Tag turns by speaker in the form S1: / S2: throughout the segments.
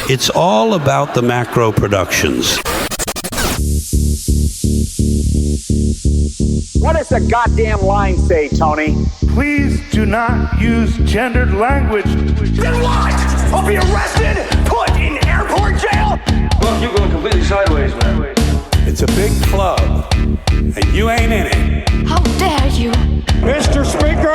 S1: It's all about the macro productions.
S2: What does the goddamn line say, Tony?
S3: Please do not use gendered language.
S2: Then what? I'll be arrested, put in airport jail?
S4: Look, you're going completely sideways, man.
S1: It's a big club, and you ain't in it.
S5: How dare you?
S6: Mr. Speaker,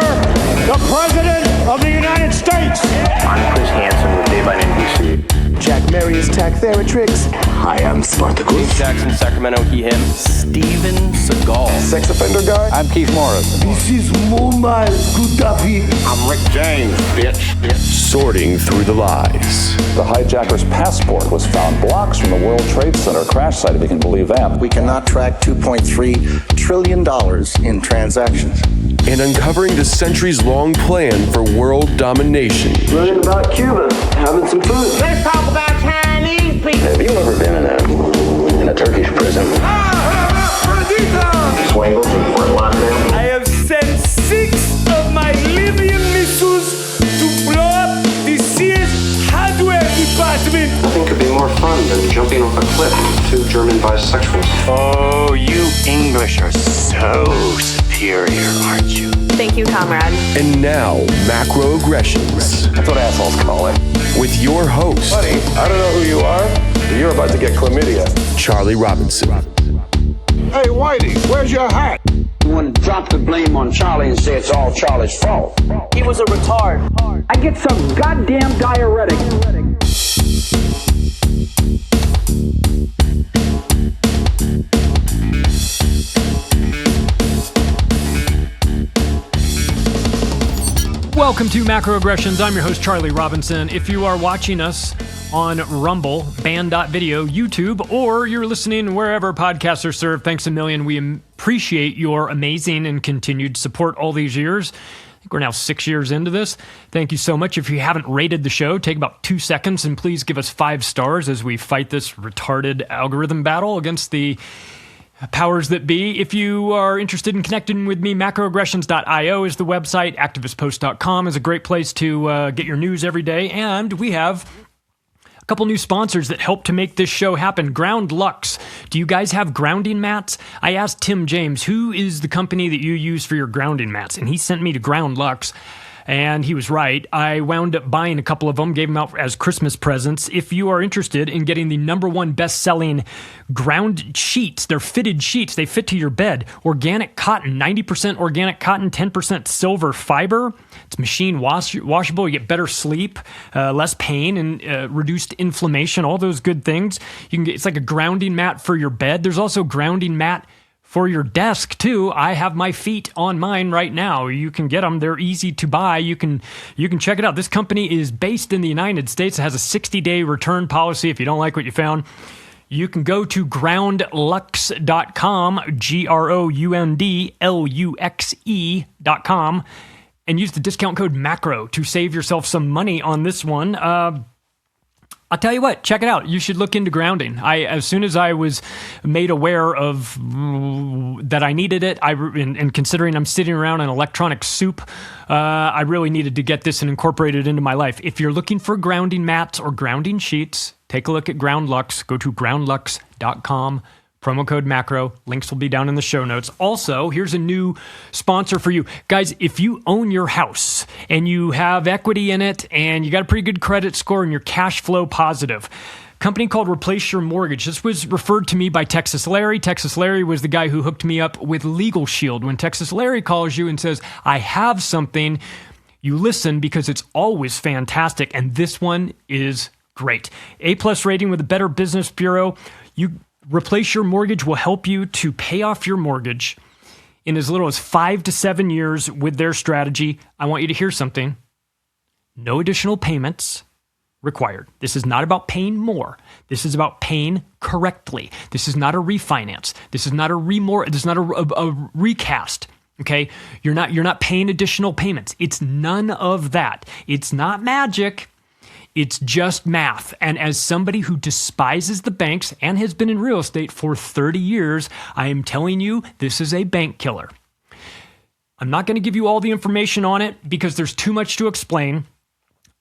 S6: the President of the United States.
S7: I'm Chris Hansen with Dave on NBC.
S8: Jack Marius Tack-Theratrix.
S7: Hi, I'm Spartacus.
S4: Jackson, Sacramento, he, him.
S7: Steven Seagal.
S8: Sex offender guy.
S6: I'm Keith Morris.
S3: This is Muammar Gaddafi.
S7: I'm Rick James, bitch.
S9: Sorting through the lies.
S10: The hijacker's passport was found blocks from the World Trade Center crash site, if you can believe that.
S8: We cannot track $2.3 trillion in transactions.
S9: And uncovering the centuries-long plan for world domination.
S7: Learning about Cuba, having some food.
S2: Let's talk about Chinese people.
S7: Have you ever been in a Turkish prison? Swangled from Fort Lauderdale.
S3: I have sent 6 of my Libyan missiles to blow up the CS hardware department.
S11: Nothing could be more fun than jumping off a cliff with 2 German bisexuals.
S7: Oh, you English are so superior, aren't you?
S5: Thank you, comrade.
S9: And now, macroaggressions.
S10: That's what assholes call it.
S9: With your host,
S10: Buddy, I don't know who you are, but you're about to get chlamydia.
S9: Charlie Robinson.
S6: Hey, Whitey, where's your hat?
S2: You want to drop the blame on Charlie and say it's all Charlie's fault.
S4: He was a retard.
S2: I get some goddamn diuretic.
S12: Welcome to Macroaggressions. I'm your host, Charlie Robinson. If you are watching us on Rumble, Band.video, YouTube, or you're listening wherever podcasts are served, thanks a million. We appreciate your amazing and continued support all these years. I think we're now 6 years into this. Thank you so much. If you haven't rated the show, take about 2 seconds and please give us 5 stars as we fight this retarded algorithm battle against the powers that be. If you are interested in connecting with me, macroaggressions.io is the website. Activistpost.com is a great place to get your news every day. And we have a couple new sponsors that help to make this show happen. Ground Lux. Do you guys have grounding mats? I asked Tim James, who is the company that you use for your grounding mats? And he sent me to Ground Lux. And he was right. I wound up buying a couple of them, gave them out as Christmas presents. If you are interested in getting the #1 best-selling ground sheets, they're fitted sheets. They fit to your bed. Organic cotton, 90% organic cotton, 10% silver fiber. It's machine washable. You get better sleep, less pain, and reduced inflammation, all those good things. You can get, it's like a grounding mat for your bed. There's also a grounding mat for your desk, too. I have my feet on mine right now. You can get them. They're easy to buy. You can check it out. This company is based in the United States. It has a 60-day return policy. If you don't like what you found, you can go to groundlux.com, GROUNDLUXE.com, and use the discount code MACRO to save yourself some money on this one. I'll tell you what, check it out. You should look into grounding. As soon as I was made aware of that I needed it, and considering I'm sitting around an electronic soup, I really needed to get this and incorporate it into my life. If you're looking for grounding mats or grounding sheets, take a look at Ground Lux. Go to groundlux.com. Promo code MACRO. Links will be down in the show notes. Also, here's a new sponsor for you. Guys, if you own your house and you have equity in it and you got a pretty good credit score and you're cash flow positive, company called Replace Your Mortgage. This was referred to me by Texas Larry. Texas Larry was the guy who hooked me up with Legal Shield. When Texas Larry calls you and says, I have something, you listen because it's always fantastic. And this one is great. A+ rating with the Better Business Bureau. Replace Your Mortgage will help you to pay off your mortgage in as little as 5 to 7 years with their strategy. I want you to hear something. No additional payments required. This is not about paying more. This is about paying correctly. This is not a refinance. This is not a recast. Okay? You're not paying additional payments. It's none of that. It's not magic. It's just math. And as somebody who despises the banks and has been in real estate for 30 years, I am telling you, this is a bank killer. I'm not going to give you all the information on it because there's too much to explain.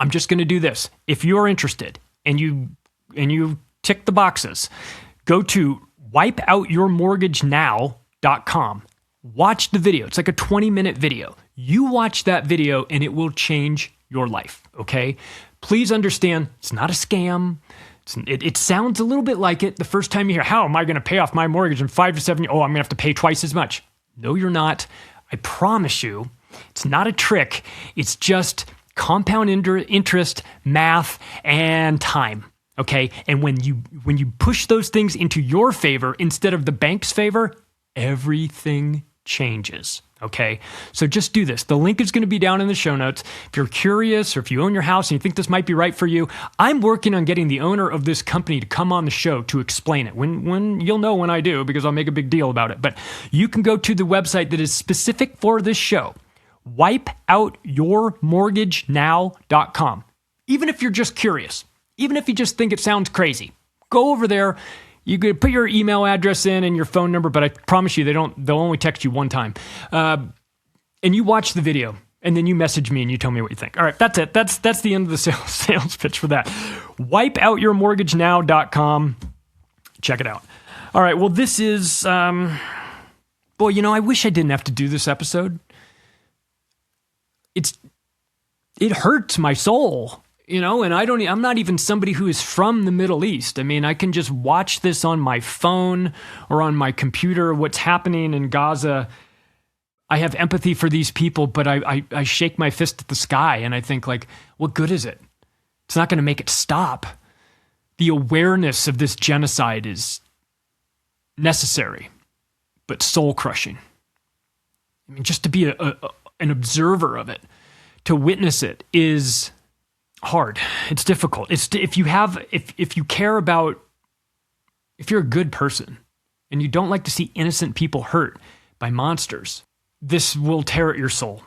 S12: I'm just going to do this. If you're interested, and you tick the boxes, go to wipeoutyourmortgagenow.com. Watch the video. It's like a 20-minute video. You watch that video and it will change your life, okay? Please understand, it's not a scam. It sounds a little bit like it the first time you hear, how am I going to pay off my mortgage in 5 to 7 years? Oh, I'm going to have to pay twice as much. No, you're not. I promise you, it's not a trick. It's just compound interest, math, and time. Okay, and when you push those things into your favor instead of the bank's favor, everything changes. Okay, so just do this. The link is going to be down in the show notes. If you're curious or if you own your house and you think this might be right for you, I'm working on getting the owner of this company to come on the show to explain it. When you'll know when I do, because I'll make a big deal about it. But you can go to the website that is specific for this show, wipeoutyourmortgagenow.com. Even if you're just curious, even if you just think it sounds crazy, go over there. You could put your email address in and your phone number, but I promise you they'll only text you one time. And you watch the video, and then you message me and you tell me what you think. All right, that's it. That's the end of the sales pitch for that. Wipeoutyourmortgagenow.com. Check it out. All right, well, this is, I wish I didn't have to do this episode. It hurts my soul. And I'm not even somebody who is from the Middle East. I mean, I can just watch this on my phone or on my computer, what's happening in Gaza. I have empathy for these people, but I shake my fist at the sky and I think, like, what good is it? It's not going to make it stop. The awareness of this genocide is necessary, but soul-crushing. I mean, just to be an observer of it, to witness it is hard. It's difficult. If you care about, if you're a good person and you don't like to see innocent people hurt by monsters, this will tear at your soul.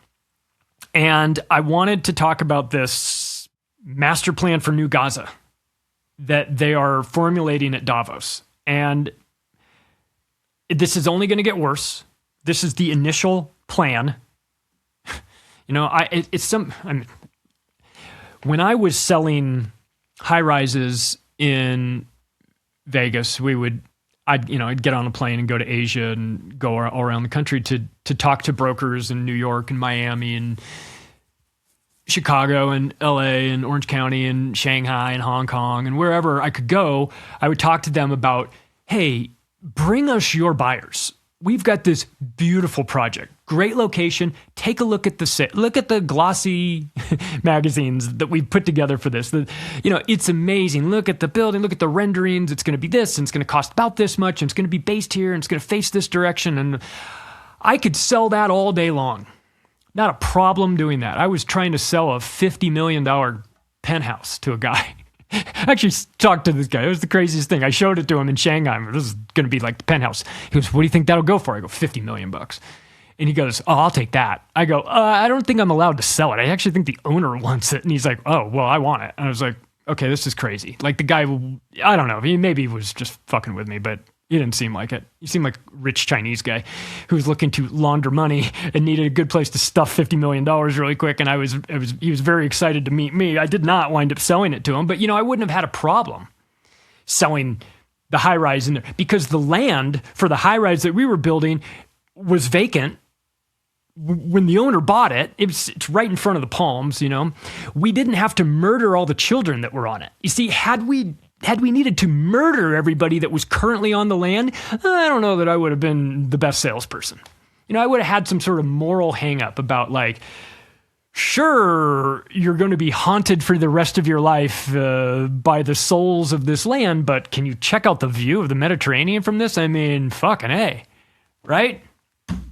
S12: And I wanted to talk about this master plan for New Gaza that they are formulating at Davos. And this is only going to get worse. This is the initial plan. When I was selling high rises in Vegas, I'd get on a plane and go to Asia and go all around the country to talk to brokers in New York and Miami and Chicago and LA and Orange County and Shanghai and Hong Kong and wherever I could go. I would talk to them about, hey, bring us your buyers. We've got this beautiful project, great location. Take a look at the glossy magazines that we've put together for this. It's amazing. Look at the building, look at the renderings. It's going to be this, and it's going to cost about this much, and it's going to be based here, and it's going to face this direction. And I could sell that all day long. Not a problem doing that. I was trying to sell a $50 million penthouse to a guy. I actually talked to this guy. It was the craziest thing. I showed it to him in Shanghai. This is going to be like the penthouse. He goes, what do you think that'll go for? I go, $50 million. And he goes, oh, I'll take that. I go, I don't think I'm allowed to sell it. I actually think the owner wants it. And he's like, oh, well, I want it. And I was like, okay, this is crazy. Like the guy, I don't know. He maybe was just fucking with me, but he didn't seem like it. He seemed like a rich Chinese guy who was looking to launder money and needed a good place to stuff $50 million really quick. And he was very excited to meet me. I did not wind up selling it to him, but I wouldn't have had a problem selling the high rise in there because the land for the high rise that we were building was vacant. When the owner bought it, it's right in front of the Palms, we didn't have to murder all the children that were on it. You see, had we needed to murder everybody that was currently on the land, I don't know that I would have been the best salesperson. I would have had some sort of moral hang up about like, sure, you're going to be haunted for the rest of your life by the souls of this land, but can you check out the view of the Mediterranean from this? I mean, fucking A, right?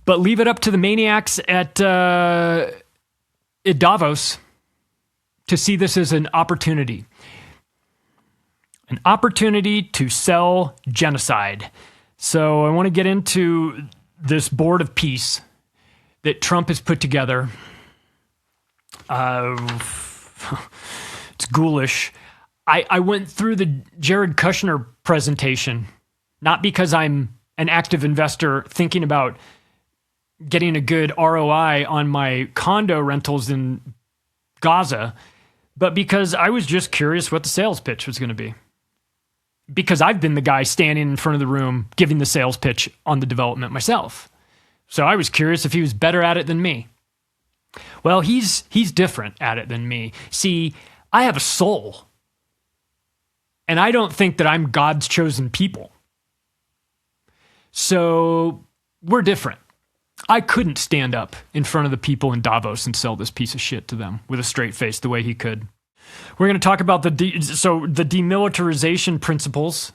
S12: But leave it up to the maniacs at Davos to see this as an opportunity. An opportunity to sell genocide. So I want to get into this board of peace that Trump has put together. It's ghoulish. I went through the Jared Kushner presentation, not because I'm an active investor thinking about getting a good ROI on my condo rentals in Gaza, but because I was just curious what the sales pitch was going to be. Because I've been the guy standing in front of the room giving the sales pitch on the development myself. So I was curious if he was better at it than me. Well, he's different at it than me. See, I have a soul. And I don't think that I'm God's chosen people. So we're different. I couldn't stand up in front of the people in Davos and sell this piece of shit to them with a straight face the way he could. We're going to talk about the demilitarization principles.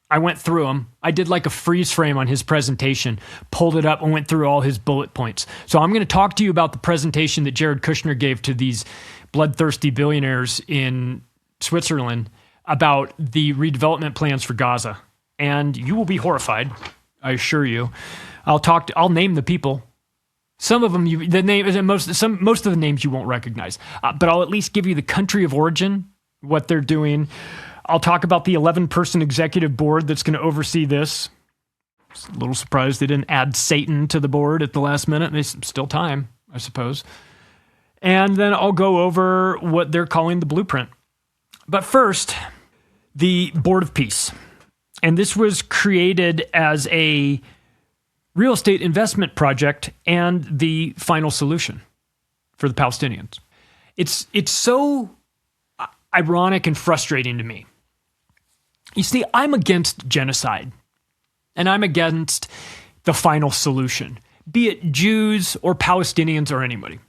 S12: I went through them. I did like a freeze frame on his presentation, pulled it up and went through all his bullet points. So I'm going to talk to you about the presentation that Jared Kushner gave to these bloodthirsty billionaires in Switzerland about the redevelopment plans for Gaza. And you will be horrified, I assure you. I'll name the people. Some of them, most of the names you won't recognize, but I'll at least give you the country of origin, what they're doing. I'll talk about the 11-person executive board that's going to oversee this. A little surprised they didn't add Satan to the board at the last minute. There's still time, I suppose. And then I'll go over what they're calling the blueprint. But first, the Board of Peace. And this was created as a real estate investment project and the final solution for the Palestinians. It's so ironic and frustrating to me. You see, I'm against genocide, and I'm against the final solution, be it Jews or Palestinians or anybody.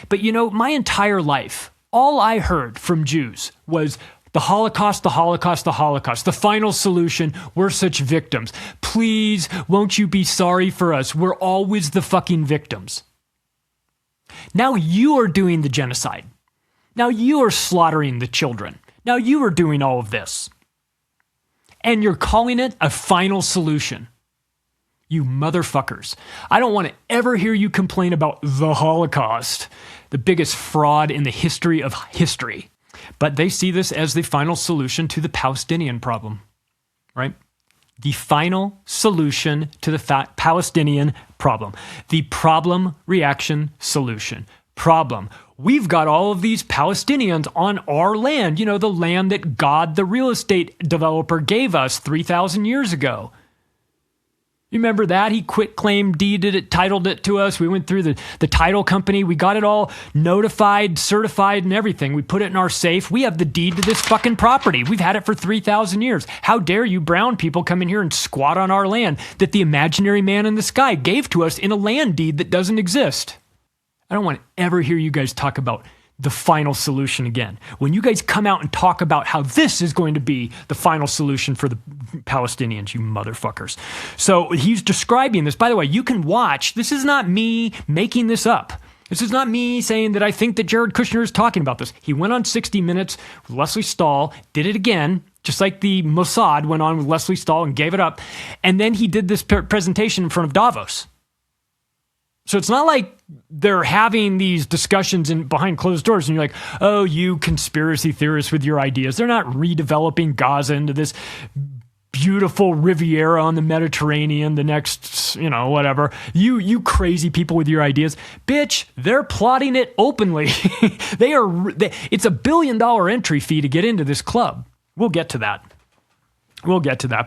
S12: But you know, my entire life, all I heard from Jews was the Holocaust, the Holocaust, the Holocaust, the final solution. We're such victims. Please, won't you be sorry for us? We're always the fucking victims. Now you are doing the genocide. Now you are slaughtering the children. Now you are doing all of this. And you're calling it a final solution. You motherfuckers. I don't want to ever hear you complain about the Holocaust, the biggest fraud in the history of history. But they see this as the final solution to the Palestinian problem, right? The final solution to the Palestinian problem. The problem, reaction, solution. Problem. We've got all of these Palestinians on our land, you know, the land that God, the real estate developer, gave us 3,000 years ago. You remember that? He quit claim deeded it, titled it to us. We went through the title company. We got it all notified, certified, and everything. We put it in our safe. We have the deed to this fucking property. We've had it for 3,000 years. How dare you brown people come in here and squat on our land that the imaginary man in the sky gave to us in a land deed that doesn't exist? I don't want to ever hear you guys talk about the final solution again. When you guys come out and talk about how this is going to be the final solution for the Palestinians, you motherfuckers. So he's describing this. By the way, you can watch. This is not me making this up. This is not me saying that I think that Jared Kushner is talking about this. He went on 60 Minutes with Leslie Stahl, did it again, just like the Mossad went on with Leslie Stahl and gave it up. And then he did this presentation in front of Davos. So it's not like they're having these discussions behind closed doors and you're like, oh, you conspiracy theorists with your ideas. They're not redeveloping Gaza into this beautiful Riviera on the Mediterranean, the next, whatever. You crazy people with your ideas. Bitch, they're plotting it openly. It's a $1 billion entry fee to get into this club. We'll get to that.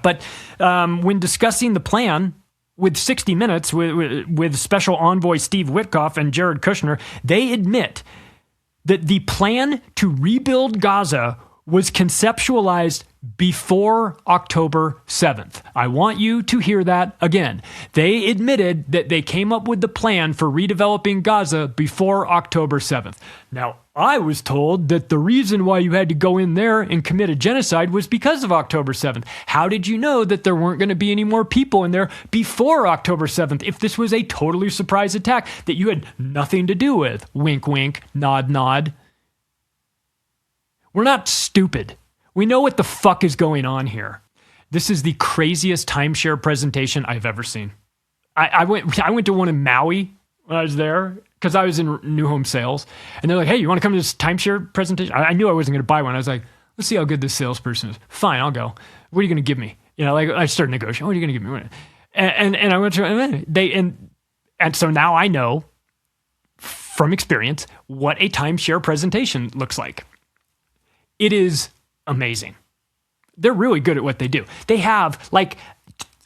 S12: But when discussing the plan, with 60 Minutes, with Special Envoy Steve Witkoff and Jared Kushner, they admit that the plan to rebuild Gaza was conceptualized before October 7th. I want you to hear that again. They admitted that they came up with the plan for redeveloping Gaza before October 7th. Now, I was told that the reason why you had to go in there and commit a genocide was because of October 7th. How did you know that there weren't going to be any more people in there before October 7th if this was a totally surprise attack that you had nothing to do with? Wink, wink, nod, nod. We're not stupid. We know what the fuck is going on here. This is the craziest timeshare presentation I've ever seen. I went to one in Maui when I was there because I was in new home sales. And they're like, hey, you want to come to this timeshare presentation? I knew I wasn't going to buy one. I was like, let's see how good this salesperson is. Fine, I'll go. What are you going to give me? I started negotiating. What are you going to give me? And I went to, and so now I know from experience what a timeshare presentation looks like. It is amazing. They're really good at what they do. They have like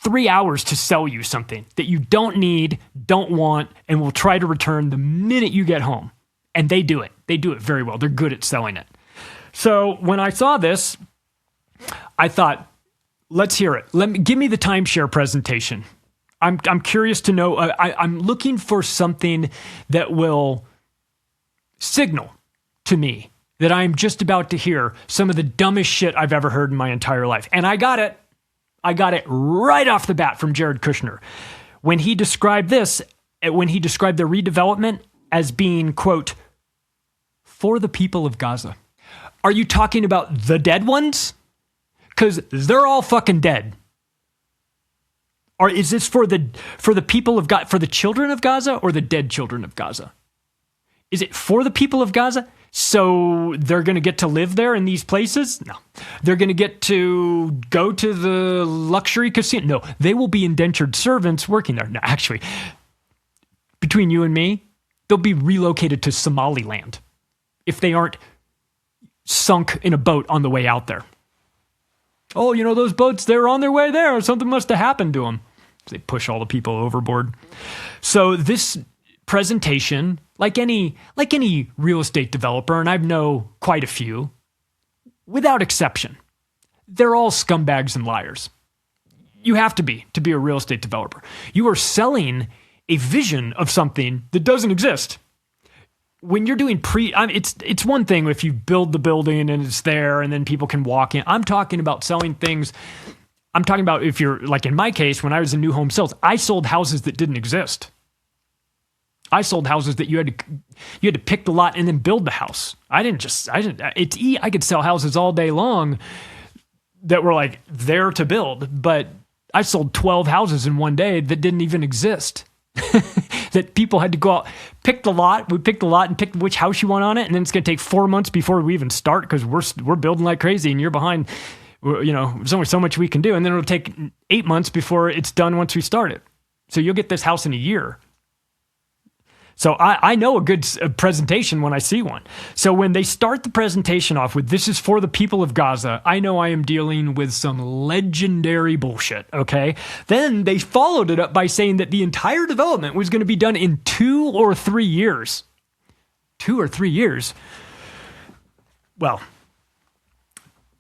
S12: 3 hours to sell you something that you don't need, don't want, and will try to return the minute you get home. And they do it. They do it very well. They're good at selling it. So when I saw this, I thought, let's hear it. Give me the timeshare presentation. I'm curious to know. I'm looking for something that will signal to me that I'm just about to hear some of the dumbest shit I've ever heard in my entire life. And I got it. I got it right off the bat from Jared Kushner. When he described this, when he described the redevelopment as being, quote, for the people of Gaza. Are you talking about the dead ones? Because they're all fucking dead. Or is this for the people of Gaza, for the children of Gaza, or the dead children of Gaza? Is it for the people of Gaza? So they're going to get to live there in these places? No. They're going to get to go to the luxury casino? No. They will be indentured servants working there. No, actually, between you and me, they'll be relocated to Somaliland if they aren't sunk in a boat on the way out there. Oh, you know, those boats, they're on their way there. Something must have happened to them. They push all the people overboard. So this presentation, like any real estate developer, and I know quite a few, without exception, they're all scumbags and liars. You have to be a real estate developer. You are selling a vision of something that doesn't exist. When you're doing it's one thing if you build the building and it's there and then people can walk in. I'm talking about selling things. I'm talking about if you're, like in my case, when I was in new home sales, I sold houses that didn't exist. I sold houses that you had to pick the lot and then build the house. I could sell houses all day long that were like there to build, but I sold 12 houses in one day that didn't even exist. That people had to go out, pick the lot. We picked the lot and picked which house you want on it. And then it's going to take 4 months before we even start because we're building like crazy and you're behind. You know, there's only so much we can do. And then it'll take 8 months before it's done once we start it. So you'll get this house in a year. So I know a good presentation when I see one. So when they start the presentation off with, this is for the people of Gaza, I know I am dealing with some legendary bullshit, okay? Then they followed it up by saying that the entire development was going to be done in 2 or 3 years. 2 or 3 years? Well,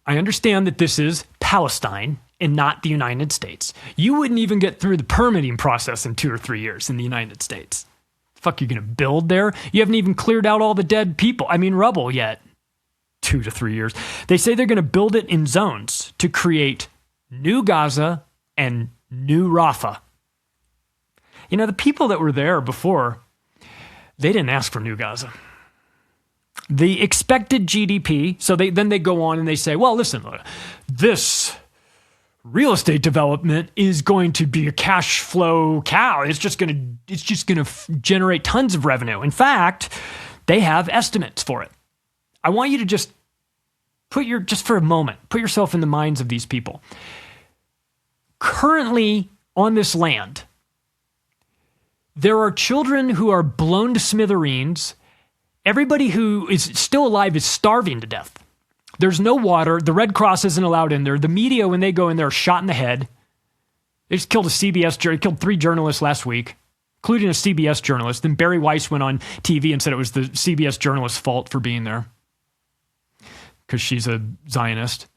S12: I understand that this is Palestine and not the United States. You wouldn't even get through the permitting process in 2 or 3 years in the United States. Fuck, you're going to build there? You haven't even cleared out all the dead people. Rubble yet. 2 to 3 years. They say they're going to build it in zones to create new Gaza and new Rafah. You know, the people that were there before, they didn't ask for new Gaza. The expected GDP, so they go on and they say, well, listen, this real estate development is going to be a cash flow cow. It's just going to generate tons of revenue. In fact, they have estimates for it. I want you to just for a moment, put yourself in the minds of these people. Currently on this land, there are children who are blown to smithereens. Everybody who is still alive is starving to death. There's no water. The Red Cross isn't allowed in there. The media, when they go in there, are shot in the head. They just killed killed 3 journalists last week, including a CBS journalist. Then Barry Weiss went on TV and said it was the CBS journalist's fault for being there because she's a Zionist.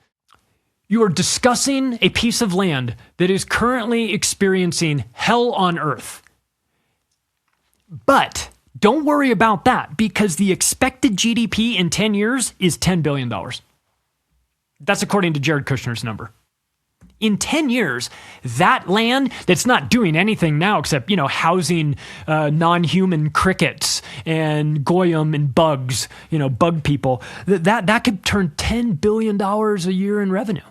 S12: You are discussing a piece of land that is currently experiencing hell on earth. But don't worry about that because the expected GDP in 10 years is $10 billion. That's according to Jared Kushner's number. In 10 years, that land that's not doing anything now except, housing non-human crickets and goyim and bugs, bug people, that could turn $10 billion a year in revenue.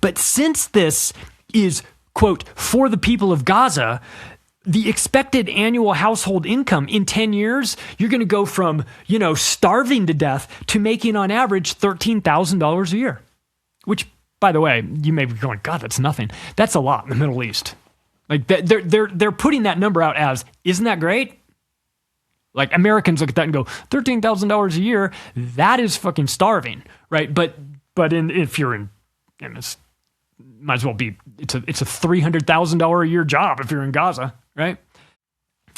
S12: But since this is, quote, for the people of Gaza, the expected annual household income in 10 years, you're going to go from, starving to death to making on average $13,000 a year. Which, by the way, you may be going, God, that's nothing. That's a lot in the Middle East. Like they're putting that number out as, isn't that great? Like Americans look at that and go, $13,000 a year, that is fucking starving, right? But if you're in it's might as well be, it's a $300,000 a year job if you're in Gaza, right?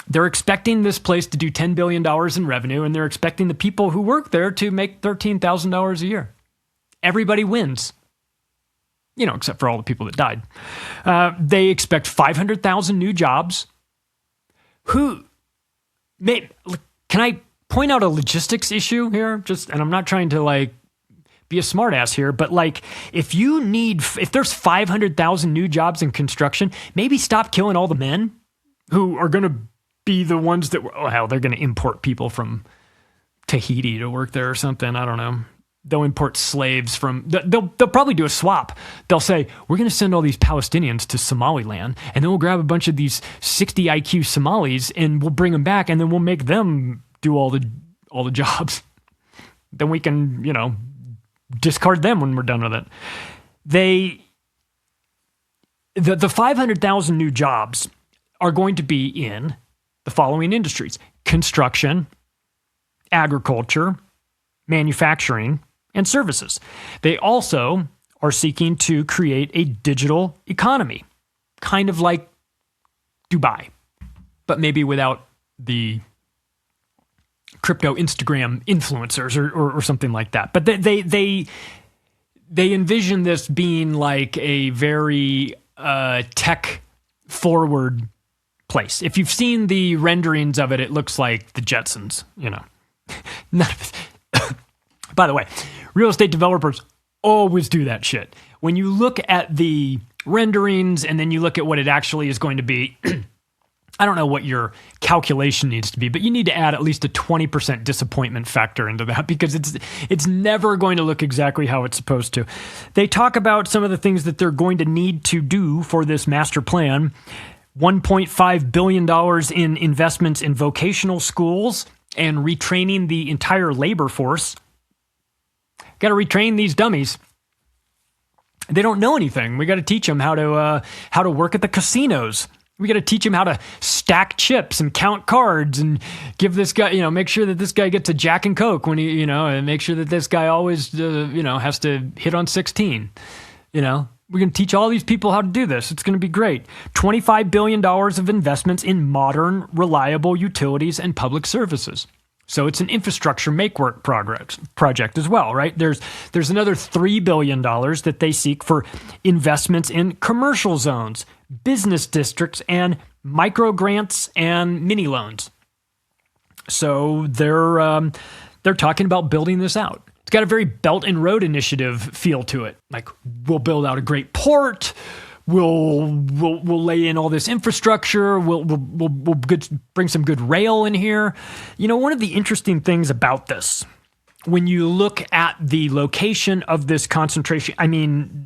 S12: They're expecting this place to do $10 billion in revenue, and they're expecting the people who work there to make $13,000 a year. Everybody wins, except for all the people that died. They expect 500,000 new jobs. Can I point out a logistics issue here? And I'm not trying to be a smartass here, but if there's 500,000 new jobs in construction, maybe stop killing all the men who are going to be the ones that they're going to import people from Tahiti to work there or something. I don't know. They'll import slaves they'll probably do a swap. They'll say, we're going to send all these Palestinians to Somaliland, and then we'll grab a bunch of these 60 IQ Somalis and we'll bring them back, and then we'll make them do all the jobs. Then we can, discard them when we're done with it. The 500,000 new jobs are going to be in the following industries: construction, agriculture, manufacturing, and services. They also are seeking to create a digital economy, kind of like Dubai, but maybe without the crypto Instagram influencers or something like that. But they envision this being like a very tech forward place. If you've seen the renderings of it, it looks like the Jetsons, By the way, real estate developers always do that shit. When you look at the renderings and then you look at what it actually is going to be, I don't know what your calculation needs to be, but you need to add at least a 20% disappointment factor into that, because it's never going to look exactly how it's supposed to. They talk about some of the things that they're going to need to do for this master plan. $1.5 billion in investments in vocational schools and retraining the entire labor force. Got to retrain these dummies. They don't know anything. We got to teach them how to work at the casinos. We got to teach him how to stack chips and count cards and give this guy, make sure that this guy gets a Jack and Coke when he, and make sure that this guy always, has to hit on 16. We're going to teach all these people how to do this. It's going to be great. $25 billion of investments in modern, reliable utilities and public services. So it's an infrastructure make-work project as well, right? There's another $3 billion that they seek for investments in commercial zones, business districts, and micro grants and mini loans. So they're talking about building this out. It's got a very Belt and Road Initiative feel to it. Like, we'll build out a great port. We'll lay in all this infrastructure. We'll bring some good rail in here. One of the interesting things about this, when you look at the location of this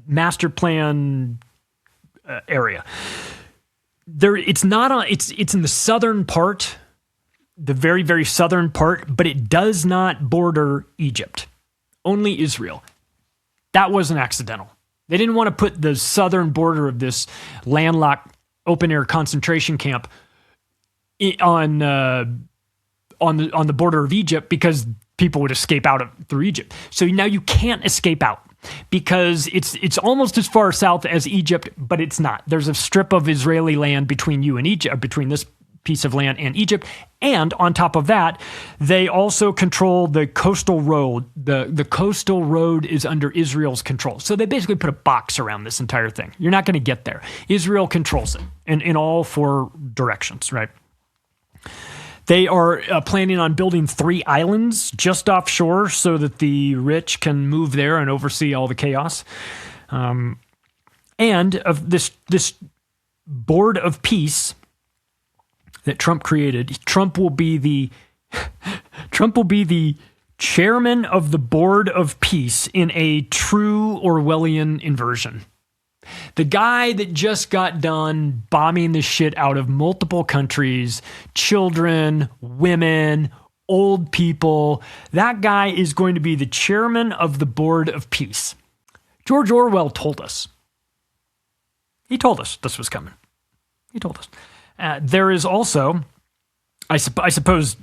S12: master plan area, it's in the southern part, the very, very southern part, but it does not border Egypt, only Israel. That wasn't accidental. They didn't want to put the southern border of this landlocked open-air concentration camp on the border of Egypt, because people would escape out through Egypt. So now you can't escape out, because it's almost as far south as Egypt, but it's not. There's a strip of Israeli land between you and Egypt, between this piece of land and Egypt. And on top of that, they also control the coastal road. The coastal road is under Israel's control. So they basically put a box around this entire thing. You're not going to get there. Israel controls it in all four directions, right? They are planning on building 3 islands just offshore so that the rich can move there and oversee all the chaos. And of this board of peace that Trump created, Trump will be the chairman of the board of peace in a true Orwellian inversion. The guy that just got done bombing the shit out of multiple countries, children, women, old people, that guy is going to be the chairman of the board of peace. George Orwell told us. He told us this was coming. He told us. There is also, I suppose,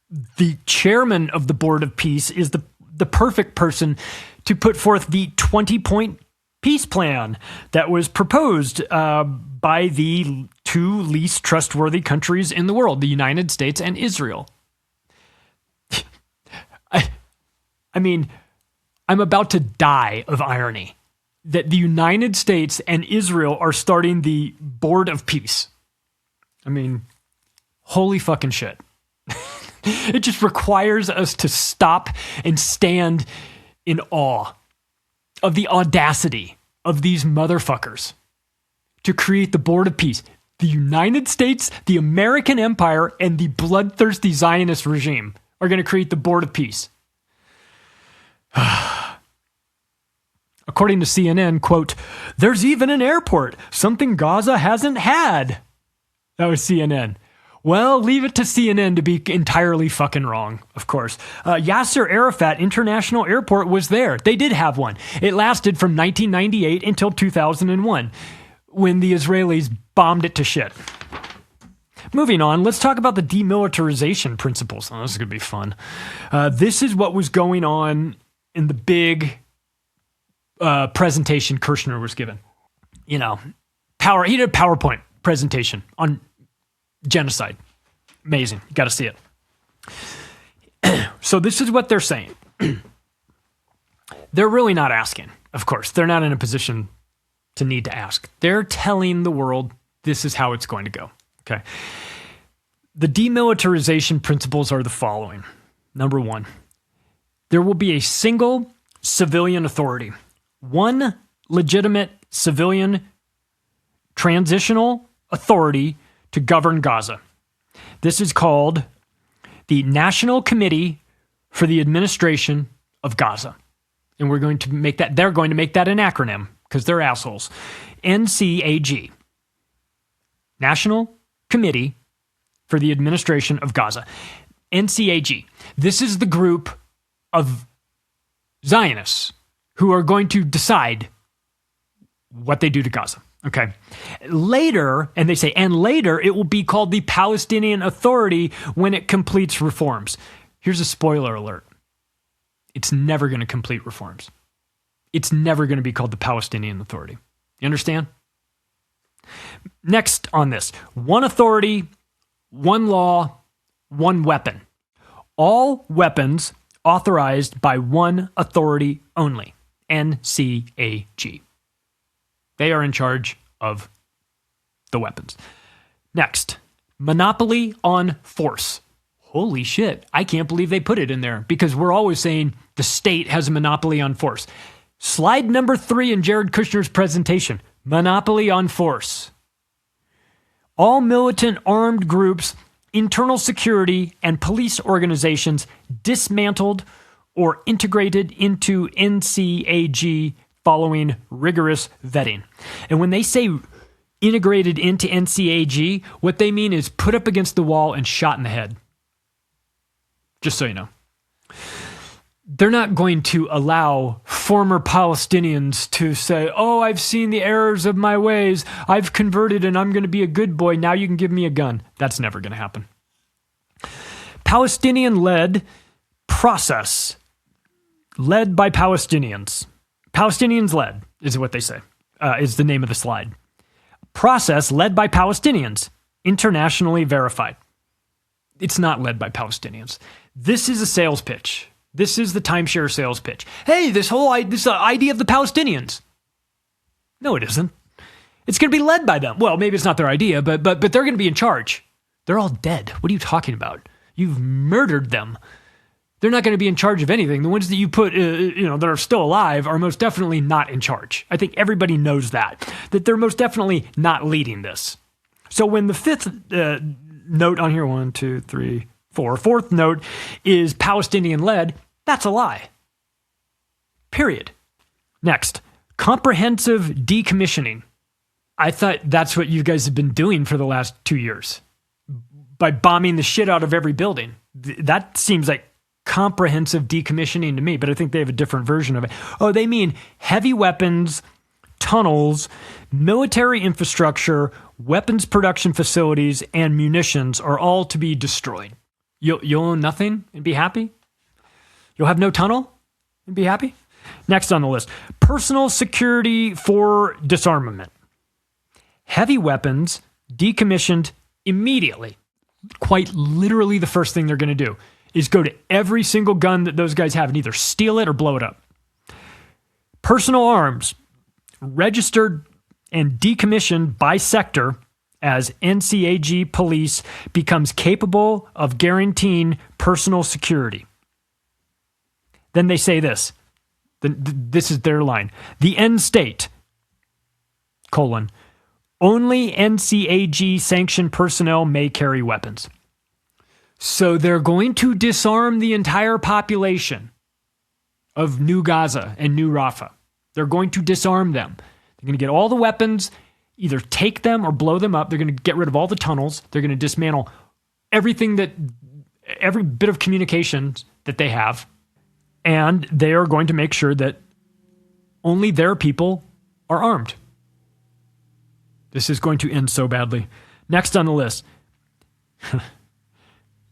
S12: the chairman of the Board of Peace is the perfect person to put forth the 20-point peace plan that was proposed by the two least trustworthy countries in the world, the United States and Israel. I mean, I'm about to die of irony that the United States and Israel are starting the Board of Peace. I mean, holy fucking shit. It just requires us to stop and stand in awe of the audacity of these motherfuckers to create the Board of Peace. The United States, the American Empire, and the bloodthirsty Zionist regime are going to create the Board of Peace. According to CNN, quote, "There's even an airport, something Gaza hasn't had." That was CNN. Well, leave it to CNN to be entirely fucking wrong, of course. Yasser Arafat International Airport was there. They did have one. It lasted from 1998 until 2001, when the Israelis bombed it to shit. Moving on, let's talk about the demilitarization principles. Oh, this is going to be fun. This is what was going on in the big presentation Kirshner was given. You know, he did a PowerPoint presentation on genocide. Amazing. You got to see it. So this is what they're saying. They're really not asking, of course. They're not in a position to need to ask. They're telling the world this is how it's going to go. Okay. The demilitarization principles are the following. Number one, there will be a single civilian authority, one legitimate civilian transitional authority to govern Gaza. This is called the National Committee for the Administration of Gaza. And they're going to make that an acronym because they're assholes. NCAG. National Committee for the Administration of Gaza. NCAG. This is the group of Zionists who are going to decide what they do to Gaza. Okay. Later, and they say, and later it will be called the Palestinian Authority when it completes reforms. Here's a spoiler alert. It's never going to complete reforms. It's never going to be called the Palestinian Authority. You understand? Next on this, one authority, one law, one weapon. All weapons authorized by one authority only, NCAG. They are in charge of the weapons. Next, monopoly on force. Holy shit, I can't believe they put it in there because we're always saying the state has a monopoly on force. Slide number 3 in Jared Kushner's presentation, monopoly on force. All militant armed groups, internal security, and police organizations dismantled or integrated into NCAG following rigorous vetting. And when they say integrated into NCAG, what they mean is put up against the wall and shot in the head. Just so you know. They're not going to allow former Palestinians to say, oh, I've seen the errors of my ways. I've converted and I'm going to be a good boy. Now you can give me a gun. That's never going to happen. Palestinian-led process, led by Palestinians. Palestinians-led is what they say, is the name of the slide. Process led by Palestinians, internationally verified. It's not led by Palestinians. This is a sales pitch. This is the timeshare sales pitch. Hey, this idea of the Palestinians. No, it isn't. It's going to be led by them. Well, maybe it's not their idea, but they're going to be in charge. They're all dead. What are you talking about? You've murdered them. They're not going to be in charge of anything. The ones that you put, that are still alive are most definitely not in charge. I think everybody knows that they're most definitely not leading this. So when the fifth note on here, 1, 2, 3, 4, fourth note is Palestinian-led, that's a lie. Period. Next, comprehensive decommissioning. I thought that's what you guys have been doing for the last 2 years by bombing the shit out of every building. That seems like comprehensive decommissioning to me, but I think they have a different version of it. Oh, they mean heavy weapons, tunnels, military infrastructure, weapons production facilities, and munitions are all to be destroyed. You'll own nothing and be happy? You'll have no tunnel and be happy? Next on the list, personal security for disarmament. Heavy weapons decommissioned immediately. Quite literally the first thing they're going to do is go to every single gun that those guys have and either steal it or blow it up. Personal arms registered and decommissioned by sector as NCAG police becomes capable of guaranteeing personal security. Then they say this. This is their line. The end state, only NCAG sanctioned personnel may carry weapons. So they're going to disarm the entire population of New Gaza and New Rafah. They're going to disarm them. They're going to get all the weapons, either take them or blow them up. They're going to get rid of all the tunnels. They're going to dismantle every bit of communications that they have. And they are going to make sure that only their people are armed. This is going to end so badly. Next on the list.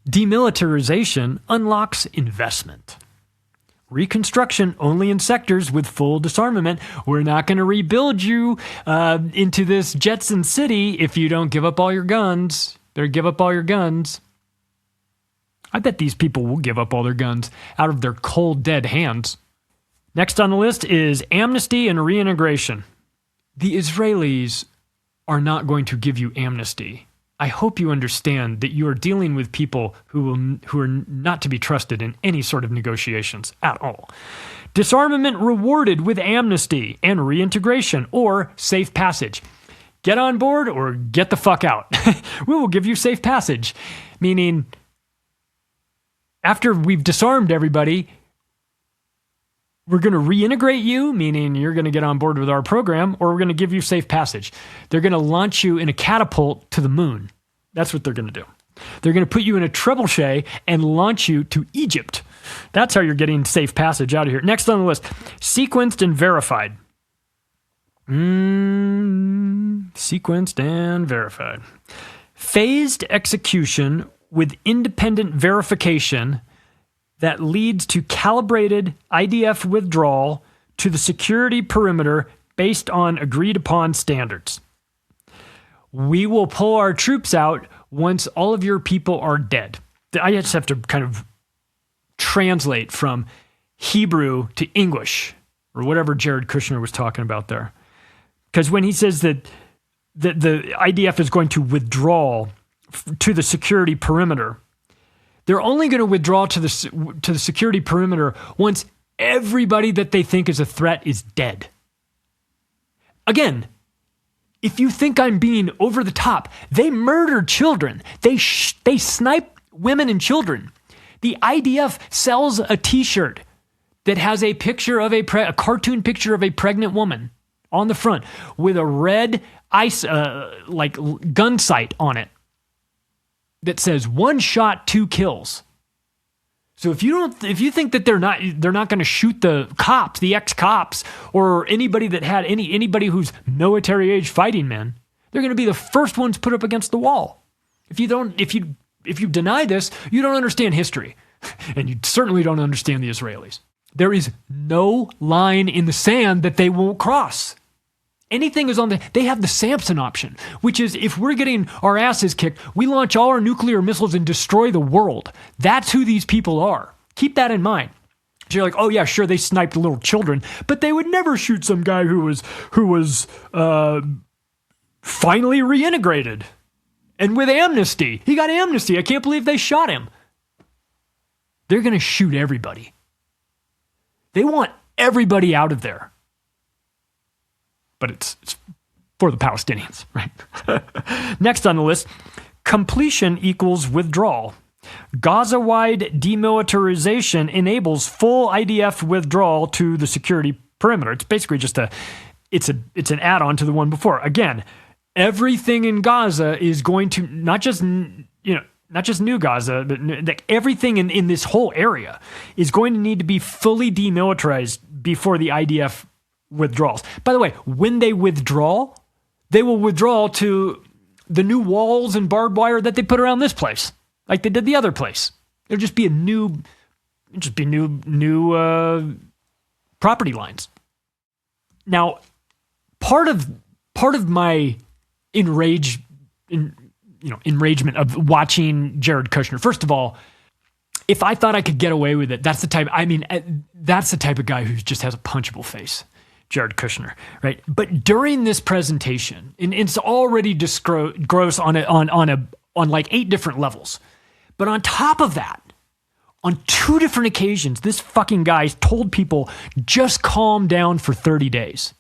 S12: Demilitarization unlocks investment. Reconstruction only in sectors with full disarmament. We're not going to rebuild you into this Jetson city if you don't give up all your guns. Better give up all your guns. I bet these people will give up all their guns out of their cold, dead hands. Next on the list is amnesty and reintegration. The Israelis are not going to give you amnesty. I hope you understand that you are dealing with people who are not to be trusted in any sort of negotiations at all. Disarmament rewarded with amnesty and reintegration or safe passage. Get on board or get the fuck out. We will give you safe passage, meaning after we've disarmed everybody, we're going to reintegrate you, meaning you're going to get on board with our program, or we're going to give you safe passage. They're going to launch you in a catapult to the moon. That's what they're going to do. They're going to put you in a trebuchet and launch you to Egypt. That's how you're getting safe passage out of here. Next on the list, sequenced and verified. Sequenced and verified. Phased execution with independent verification that leads to calibrated IDF withdrawal to the security perimeter based on agreed upon standards. We will pull our troops out once all of your people are dead. I just have to kind of translate from Hebrew to English, or whatever Jared Kushner was talking about there. Because when he says that the IDF is going to withdraw to the security perimeter, they're only going to withdraw to the security perimeter once everybody that they think is a threat is dead. Again, if you think I'm being over the top, they murder children. They snipe women and children. The IDF sells a T-shirt that has a picture of a cartoon picture of a pregnant woman on the front with a red gun sight on it that says 1 shot, 2 kills. So if you think that they're not going to shoot the cops, the ex-cops, or anybody that had anybody who's military age fighting men, they're going to be the first ones put up against the wall. If you deny this, you don't understand history, and you certainly don't understand the Israelis. There is no line in the sand that they won't cross. Anything is they have the Samson option, which is if we're getting our asses kicked, we launch all our nuclear missiles and destroy the world. That's who these people are. Keep that in mind. So you're like, oh yeah, sure, they sniped little children, but they would never shoot some guy who was finally reintegrated and with amnesty. He got amnesty. I can't believe they shot him. They're going to shoot everybody. They want everybody out of there. But it's for the Palestinians, right? Next on the list, completion equals withdrawal. Gaza-wide demilitarization enables full IDF withdrawal to the security perimeter. It's basically just it's an add-on to the one before. Again, everything in Gaza is going to not just New Gaza, but everything in this whole area is going to need to be fully demilitarized before the IDF withdrawals. By the way, when they withdraw, they will withdraw to the new walls and barbed wire that they put around this place, like they did the other place. There'll just be new property lines. Now, part of my enragement of watching Jared Kushner. First of all, if I thought I could get away with it, that's the type of guy who just has a punchable face, Jared Kushner, right? But during this presentation, and it's already gross on like 8 different levels. But on top of that, on 2 different occasions, this fucking guy told people, just calm down for 30 days.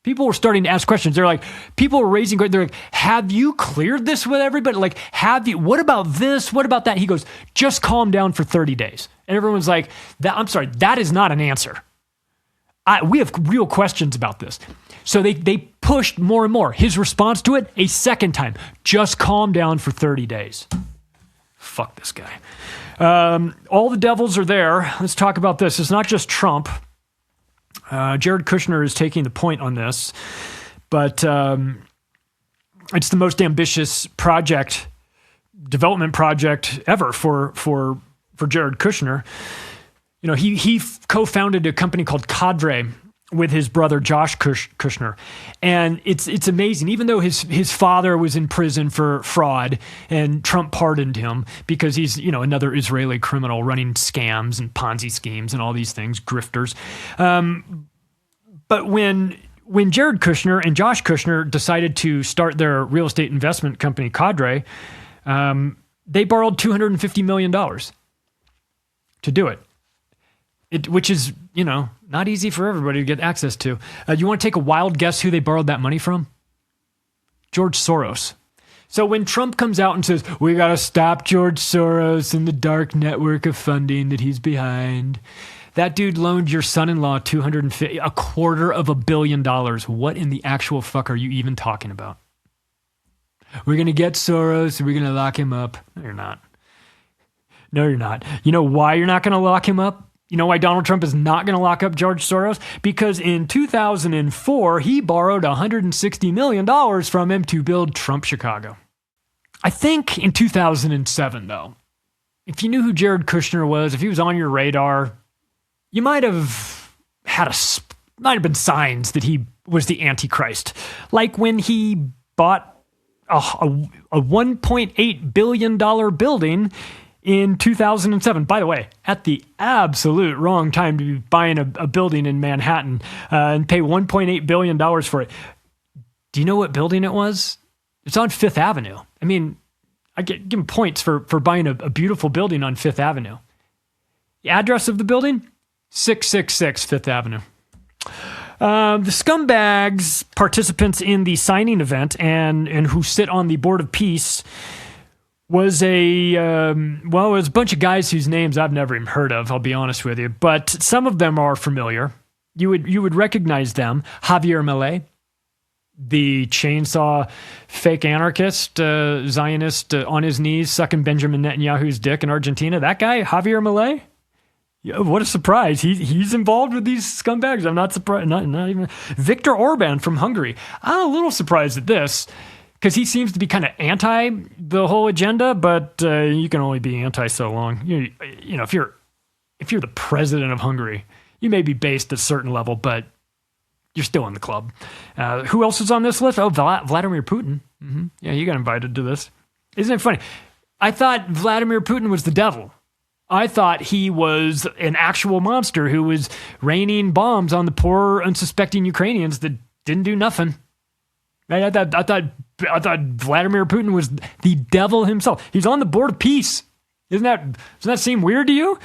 S12: People were starting to ask questions. They're like, people were raising, they're like, have you cleared this with everybody? Like, what about this? What about that? He goes, just calm down for 30 days. And everyone's like, I'm sorry, that is not an answer. We have real questions about this. So they pushed more and more. His response to it, a second time, just calm down for 30 days. Fuck this guy. All the devils are there. Let's talk about this. It's not just Trump. Jared Kushner is taking the point on this, but it's the most ambitious development project ever for Jared Kushner. You know, he co-founded a company called Cadre with his brother Josh Kushner, and it's amazing. Even though his father was in prison for fraud, and Trump pardoned him because he's another Israeli criminal running scams and Ponzi schemes and all these things, grifters. But when Jared Kushner and Josh Kushner decided to start their real estate investment company Cadre, they borrowed $250 million to do it. Which is, not easy for everybody to get access to. You want to take a wild guess who they borrowed that money from? George Soros. So when Trump comes out and says, we got to stop George Soros and the dark network of funding that he's behind, that dude loaned your son-in-law $250 million. What in the actual fuck are you even talking about? We're going to get Soros and we're going to lock him up. No, you're not. No, you're not. You know why you're not going to lock him up? You know why Donald Trump is not going to lock up George Soros? Because in 2004, he borrowed $160 million from him to build Trump Chicago. I think in 2007, though, if you knew who Jared Kushner was, if he was on your radar, you might have been signs that he was the Antichrist. Like when he bought a $1.8 billion building in 2007. By the way, at the absolute wrong time to be buying a building in Manhattan and pay $1.8 billion for it. Do you know what building it was? It's on Fifth Avenue. I mean, I give him points for buying a beautiful building on Fifth Avenue. The address of the building? 666 Fifth Avenue. The scumbags, participants in the signing event and who sit on the Board of Peace was it was a bunch of guys whose names I've never even heard of, I'll be honest with you. But some of them are familiar. You would recognize them. Javier Milei, the chainsaw fake anarchist, Zionist on his knees, sucking Benjamin Netanyahu's dick in Argentina. That guy, Javier Milei? Yeah, what a surprise. He's involved with these scumbags. I'm not surprised. Not even. Viktor Orban from Hungary. I'm a little surprised at this, because he seems to be kind of anti the whole agenda, but you can only be anti so long. You know, if you're the president of Hungary, you may be based at a certain level, but you're still in the club. Who else is on this list? Oh, Vladimir Putin. Mm-hmm. Yeah, he got invited to this. Isn't it funny? I thought Vladimir Putin was the devil. I thought he was an actual monster who was raining bombs on the poor, unsuspecting Ukrainians that didn't do nothing. I thought Vladimir Putin was the devil himself. He's on the Board of Peace. Doesn't that seem weird to you?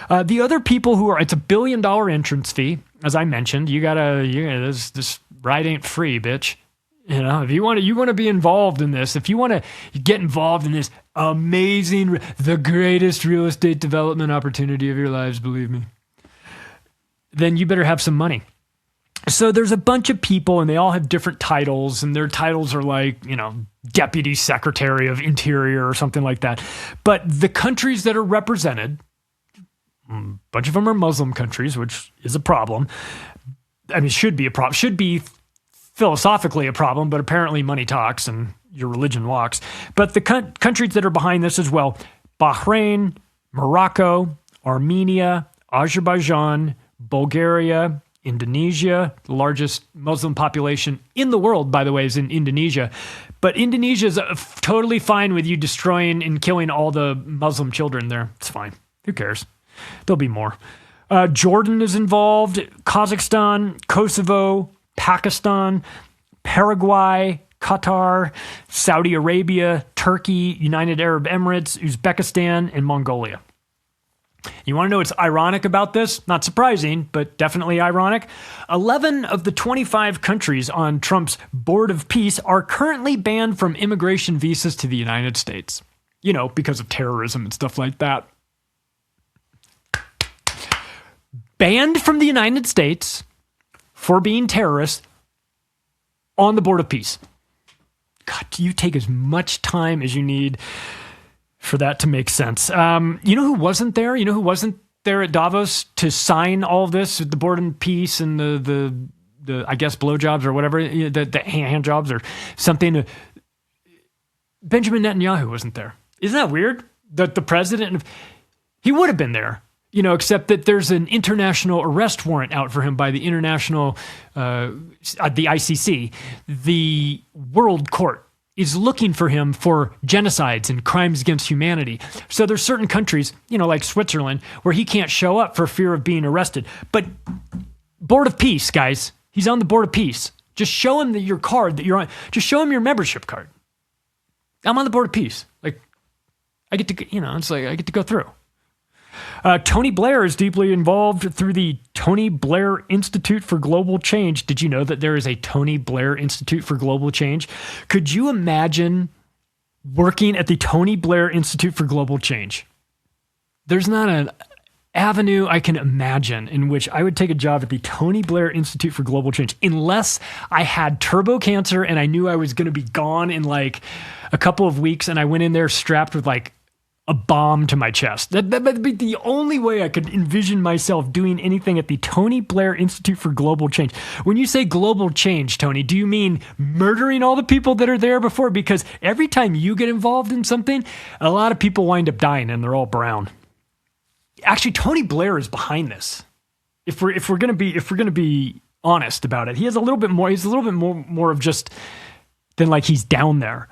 S12: The other people it's a $1 billion entrance fee, as I mentioned. This ride ain't free, bitch. You know, if you want to be involved in this, if you want to get involved in this amazing, the greatest real estate development opportunity of your lives, believe me, then you better have some money. So there's a bunch of people and they all have different titles, and their titles are like, Deputy Secretary of Interior or something like that. But the countries that are represented, a bunch of them are Muslim countries, which is a problem. I mean, should be philosophically a problem, but apparently money talks and your religion walks. But the countries that are behind this as well: Bahrain, Morocco, Armenia, Azerbaijan, Bulgaria, Indonesia. The largest Muslim population in the world, by the way, is in Indonesia. But Indonesia is totally fine with you destroying and killing all the Muslim children there. It's fine. Who cares? There'll be more. Jordan is involved, Kazakhstan, Kosovo, Pakistan, Paraguay, Qatar, Saudi Arabia, Turkey, United Arab Emirates, Uzbekistan, and Mongolia. You want to know what's ironic about this? Not surprising, but definitely ironic. 11 of the 25 countries on Trump's Board of Peace are currently banned from immigration visas to the United States. You know, because of terrorism and stuff like that. Banned from the United States for being terrorists on the Board of Peace. God, you take as much time as you need for that to make sense. You know who wasn't there? You know who wasn't there at Davos to sign all of this with the Board of Peace and the I guess blowjobs or whatever, the hand jobs or something? Benjamin Netanyahu wasn't there. Isn't that weird? That the president, he would have been there, you know, except that there's an international arrest warrant out for him by the international, the ICC, the World Court is looking for him for genocides and crimes against humanity. So there's certain countries, you know, like Switzerland, where he can't show up for fear of being arrested. But Board of Peace, guys, he's on the Board of Peace. Just show him your card that you're on. Just show him your membership card. I'm on the Board of Peace. Like, I get to, you know, it's like I get to go through. Tony Blair is deeply involved through the Tony Blair Institute for Global Change. Did you know that there is a Tony Blair Institute for Global Change? Could you imagine working at the Tony Blair Institute for Global Change? There's not an avenue I can imagine in which I would take a job at the Tony Blair Institute for Global Change unless I had turbo cancer and I knew I was going to be gone in like a couple of weeks and I went in there strapped with like a bomb to my chest. That would be the only way I could envision myself doing anything at the Tony Blair Institute for Global Change. When you say global change, Tony, do you mean murdering all the people that are there before? Because every time you get involved in something, a lot of people wind up dying and they're all brown. Actually, Tony Blair is behind this. If we're gonna be honest about it, he has a little bit more. He's a little bit more of just than like he's down there.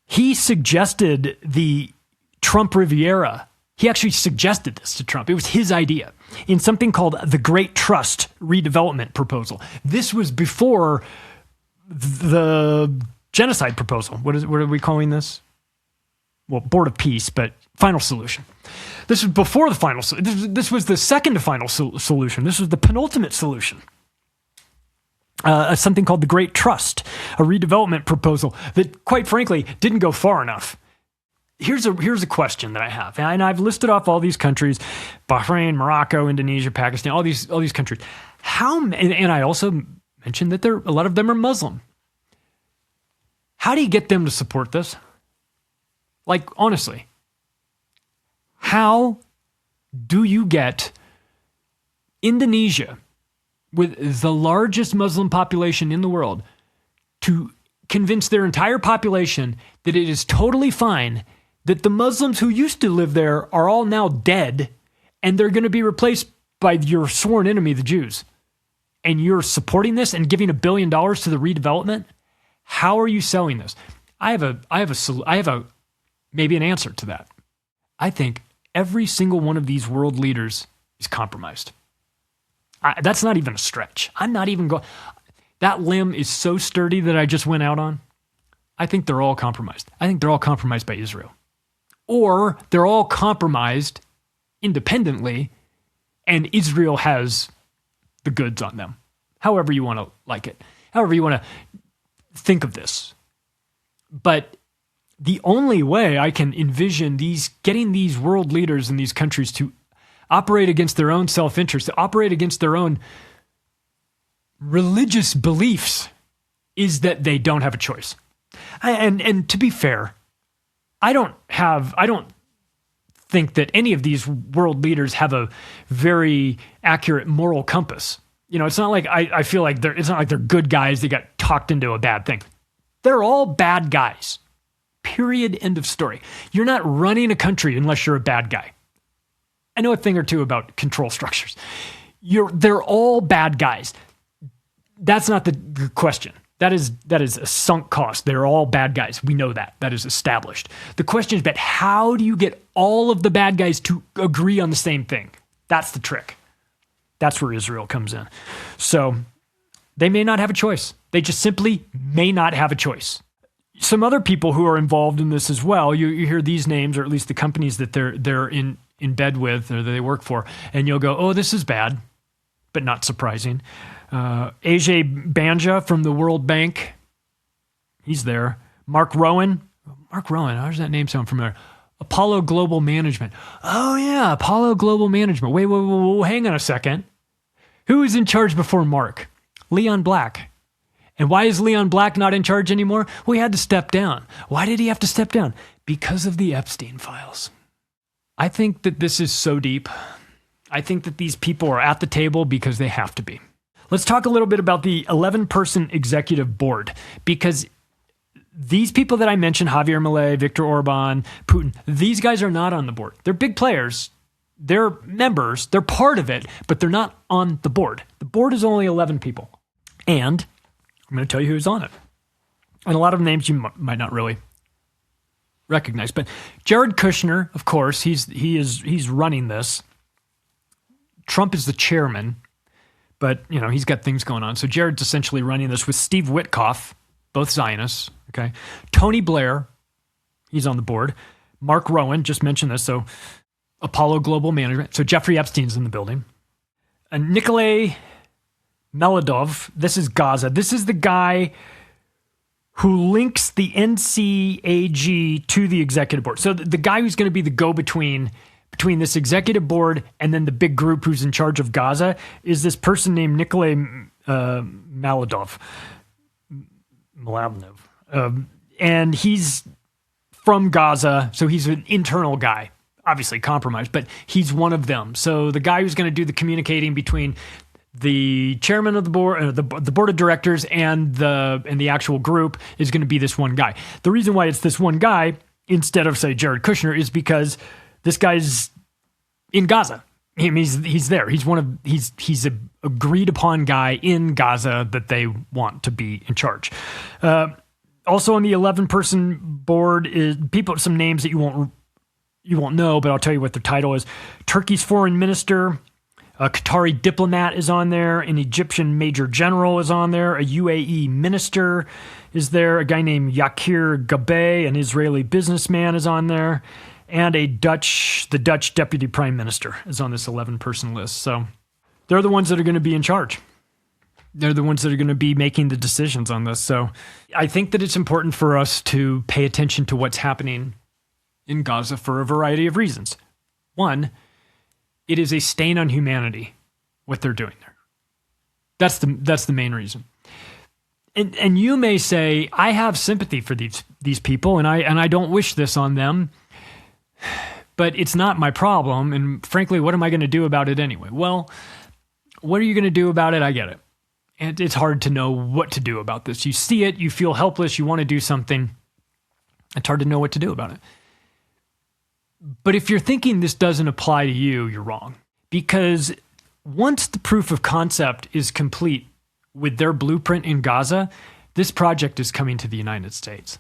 S12: He suggested the Trump Riviera. He actually suggested this to Trump. It was his idea in something called the Great Trust redevelopment proposal. This was before the genocide proposal. What are we calling this? Well, Board of Peace, but final solution. This was before the final. This was the second to final solution. This was the penultimate solution. Something called the Great Trust, a redevelopment proposal that, quite frankly, didn't go far enough. Here's a question that I have, and I've listed off all these countries: Bahrain, Morocco, Indonesia, Pakistan, all these countries. And I also mentioned that a lot of them are Muslim. How do you get them to support this? Like, honestly, how do you get Indonesia, with the largest Muslim population in the world, to convince their entire population that it is totally fine that the Muslims who used to live there are all now dead and they're going to be replaced by your sworn enemy, the Jews? And you're supporting this and giving $1 billion to the redevelopment? How are you selling this? I have maybe an answer to that. I think every single one of these world leaders is compromised. That's not even a stretch. I'm not even going. That limb is so sturdy that I just went out on. I think they're all compromised. I think they're all compromised by Israel. Or they're all compromised independently, and Israel has the goods on them. However you want to like it. However you want to think of this. But the only way I can envision getting these world leaders in these countries to operate against their own self-interest, to operate against their own religious beliefs, is that they don't have a choice. And to be fair, I don't think that any of these world leaders have a very accurate moral compass. You know, it's not like I feel like it's not like they're good guys that got talked into a bad thing. They're all bad guys. Period. End of story. You're not running a country unless you're a bad guy. I know a thing or two about control structures. They're all bad guys. That's not the question. That is a sunk cost. They're all bad guys. We know that. That is established. The question is about how do you get all of the bad guys to agree on the same thing? That's the trick. That's where Israel comes in. So they may not have a choice. They just simply may not have a choice. Some other people who are involved in this as well, you hear these names, or at least the companies that they're in bed with or that they work for, and you'll go, oh, this is bad, but not surprising. Ajay Banja from the World Bank, he's there. Mark Rowan, how does that name sound familiar? Apollo Global Management. Oh yeah, Apollo Global Management. Wait, hang on a second. Who was in charge before Mark? Leon Black. And why is Leon Black not in charge anymore? Well, he had to step down. Why did he have to step down? Because of the Epstein files. I think that this is so deep. I think that these people are at the table because they have to be. Let's talk a little bit about the 11-person executive board, because these people that I mentioned, Javier Milei, Viktor Orban, Putin, these guys are not on the board. They're big players. They're members. They're part of it, but they're not on the board. The board is only 11 people. And I'm going to tell you who's on it. And a lot of names you might not really recognize, but Jared Kushner, of course, he's running this. Trump is the chairman, but he's got things going on. So Jared's essentially running this with Steve Witkoff, both Zionists. Okay, Tony Blair, he's on the board. Mark Rowan, just mentioned this. So Apollo Global Management. So Jeffrey Epstein's in the building. And Nikolay Melodov, this is Gaza. This is the guy who links the NCAG to the executive board. So the guy who's going to be the go-between between this executive board and then the big group who's in charge of Gaza is this person named Nikolay Maladov. And he's from Gaza, so he's an internal guy, obviously compromised, but he's one of them. So the guy who's going to do the communicating between the chairman of the board, the board of directors, and the actual group is going to be this one guy. The reason why it's this one guy instead of, say, Jared Kushner is because this guy's in Gaza. He's there. He's a agreed upon guy in Gaza that they want to be in charge. Also on the 11-person board is some names that you won't know, but I'll tell you what their title is. Turkey's foreign minister, a Qatari diplomat is on there, an Egyptian major general is on there, a UAE minister is there, a guy named Yakir Gabay, an Israeli businessman, is on there, and the Dutch deputy prime minister is on this 11-person list. So they're the ones that are going to be in charge. They're the ones that are going to be making the decisions on this. So I think that it's important for us to pay attention to what's happening in Gaza for a variety of reasons. One, it is a stain on humanity what they're doing there. That's the main reason. And you may say, I have sympathy for these people, and I don't wish this on them, but it's not my problem. And frankly, what am I going to do about it anyway? Well, what are you going to do about it? I get it. And it's hard to know what to do about this. You see it, you feel helpless, you want to do something. It's hard to know what to do about it. But if you're thinking this doesn't apply to you, you're wrong. Because once the proof of concept is complete with their blueprint in Gaza, this project is coming to the United States.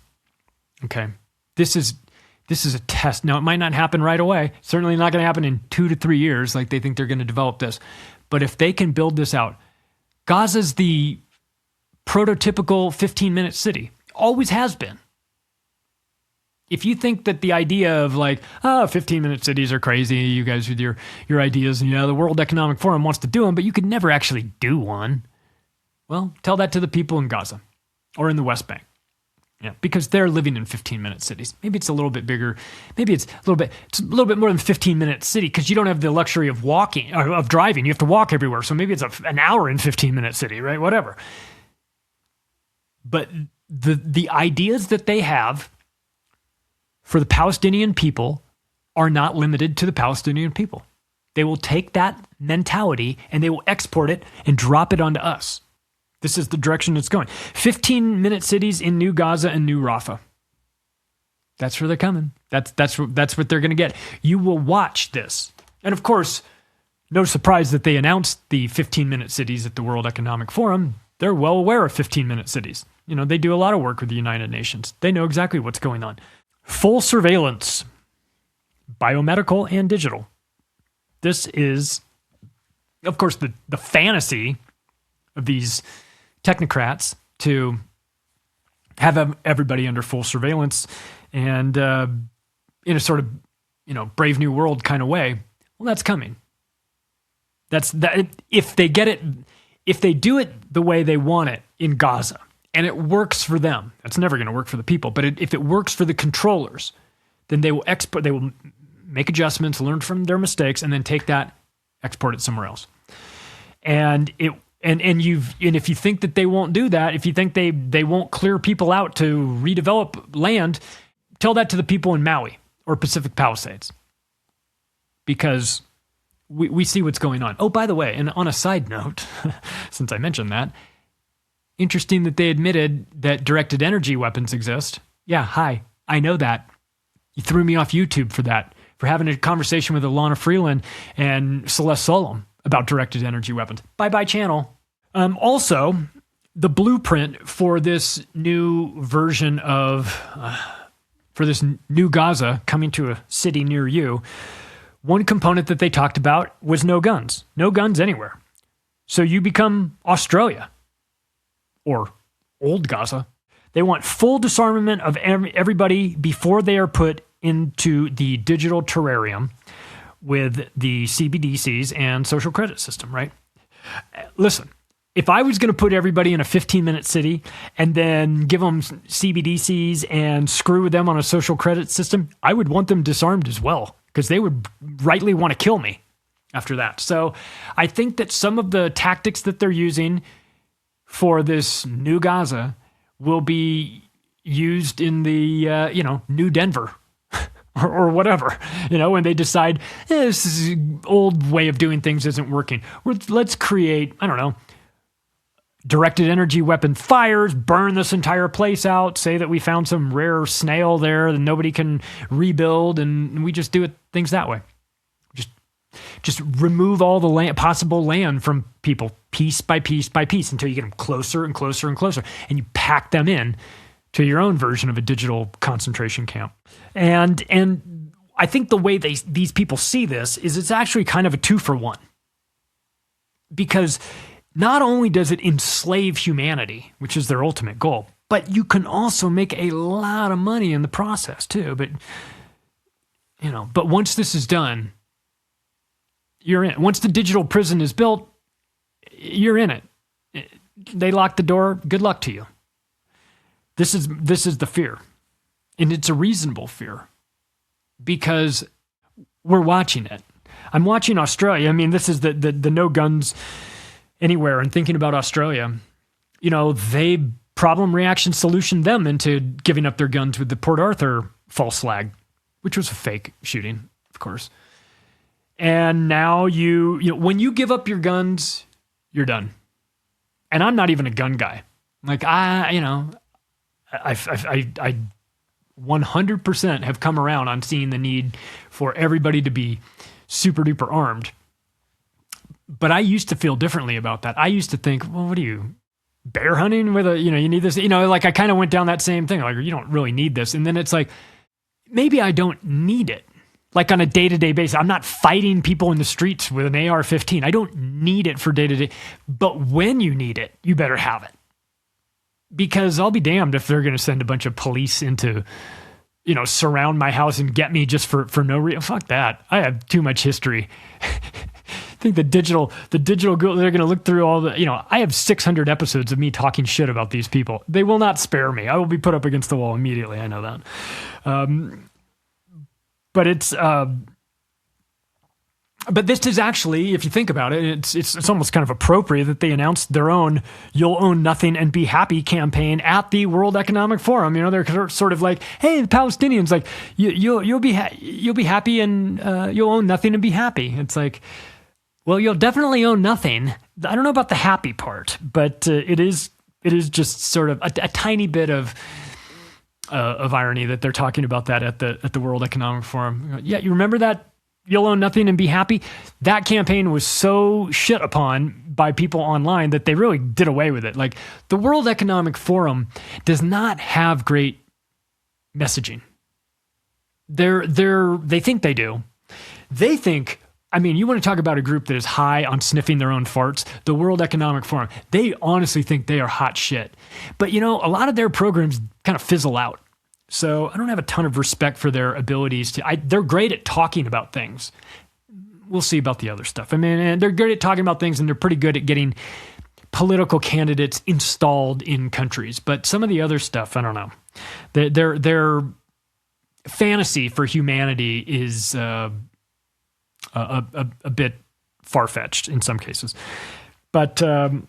S12: Okay? This is a test. Now, it might not happen right away. Certainly not going to happen in 2 to 3 years like they think they're going to develop this. But if they can build this out, Gaza's the prototypical 15-minute city. Always has been. If you think that the idea of 15-minute cities are crazy, you guys with your ideas, and the World Economic Forum wants to do them, but you could never actually do one. Well, tell that to the people in Gaza or in the West Bank. Yeah, because they're living in 15-minute cities. Maybe it's a little bit bigger. Maybe it's a little bit more than 15-minute city because you don't have the luxury of walking or of driving. You have to walk everywhere. So maybe it's an hour in 15-minute city, right? Whatever. But the ideas that they have for the Palestinian people are not limited to the Palestinian people. They will take that mentality and they will export it and drop it onto us. This is the direction it's going. 15-minute cities in New Gaza and New Rafah. That's where they're coming. That's what they're going to get. You will watch this. And of course, no surprise that they announced the 15-minute cities at the World Economic Forum. They're well aware of 15-minute cities. You know, they do a lot of work with the United Nations. They know exactly what's going on. Full surveillance, biomedical and digital. This is, of course, the fantasy of these technocrats to have everybody under full surveillance and in a sort of, you know, Brave New World kind of way. Well, that's coming. That's that. If they get it, if they do it the way they want it in Gaza, and it works for them, that's never going to work for the people. But if it works for the controllers, then they will export. They will make adjustments, learn from their mistakes, and then take that, export it somewhere else. And if you think that they won't do that, if you think they won't clear people out to redevelop land, tell that to the people in Maui or Pacific Palisades, because we see what's going on. Oh, by the way, and on a side note, since I mentioned that, interesting that they admitted that directed energy weapons exist. Yeah, hi, I know that. You threw me off YouTube for that, for having a conversation with Alana Freeland and Celeste Solom about directed energy weapons. Bye-bye channel. Also, the blueprint for this new version of, for this new Gaza coming to a city near you, one component that they talked about was no guns. No guns anywhere. So you become Australia or old Gaza. They want full disarmament of everybody before they are put into the digital terrarium with the CBDCs and social credit system, right? Listen, if I was going to put everybody in a 15-minute city and then give them CBDCs and screw with them on a social credit system, I would want them disarmed as well, because they would rightly want to kill me after that. So I think that some of the tactics that they're using for this new Gaza will be used in the, new Denver or whatever, when they decide this old way of doing things isn't working. Let's create, directed energy weapon fires, burn this entire place out, say that we found some rare snail there that nobody can rebuild, and we just do things that way. Just remove all the possible land from people piece by piece by piece until you get them closer and closer and closer, and you pack them in to your own version of a digital concentration camp. And I think the way these people see this is it's actually kind of a 2-for-1, because not only does it enslave humanity, which is their ultimate goal, but you can also make a lot of money in the process too. But once this is done, you're in. Once the digital prison is built, you're in it. They lock the door. Good luck to you. This is the fear, and it's a reasonable fear, because we're watching it. I'm watching Australia. I mean, this is the no guns anywhere, and thinking about Australia, they problem reaction solutioned them into giving up their guns with the Port Arthur false flag, which was a fake shooting, of course. And now when you give up your guns, you're done. And I'm not even a gun guy. Like I 100% have come around on seeing the need for everybody to be super duper armed. But I used to feel differently about that. I used to think, well, what are you, bear hunting with you need this? I kind of went down that same thing. Like, you don't really need this. And then it's like, maybe I don't need it. Like on a day-to-day basis, I'm not fighting people in the streets with an AR-15. I don't need it for day-to-day. But when you need it, you better have it. Because I'll be damned if they're going to send a bunch of police into, surround my house and get me just for no reason. Fuck that. I have too much history. I think the digital, they're going to look through all the, I have 600 episodes of me talking shit about these people. They will not spare me. I will be put up against the wall immediately. I know that. But it's, but this is actually, if you think about it, it's almost kind of appropriate that they announced their own "You'll Own Nothing and Be Happy" campaign at the World Economic Forum. They're sort of like, hey, the Palestinians, like you'll be happy and you'll own nothing and be happy. It's like, well, you'll definitely own nothing. I don't know about the happy part, but it is just sort of a tiny bit of irony that they're talking about that at the World Economic Forum. Yeah, you remember that you'll own nothing and be happy. That campaign was so shit upon by people online that they really did away with it. Like, the World Economic Forum does not have great messaging. They think they do. They think, I mean, you want to talk about a group that is high on sniffing their own farts, the World Economic Forum, they honestly think they are hot shit. But, you know, a lot of their programs kind of fizzle out. So I don't have a ton of respect for their abilities to, they're great at talking about things. We'll see about the other stuff. I mean, and they're good at talking about things, and they're pretty good at getting political candidates installed in countries. But some of the other stuff, I don't know. Their fantasy for humanity is a bit far-fetched in some cases. But I'll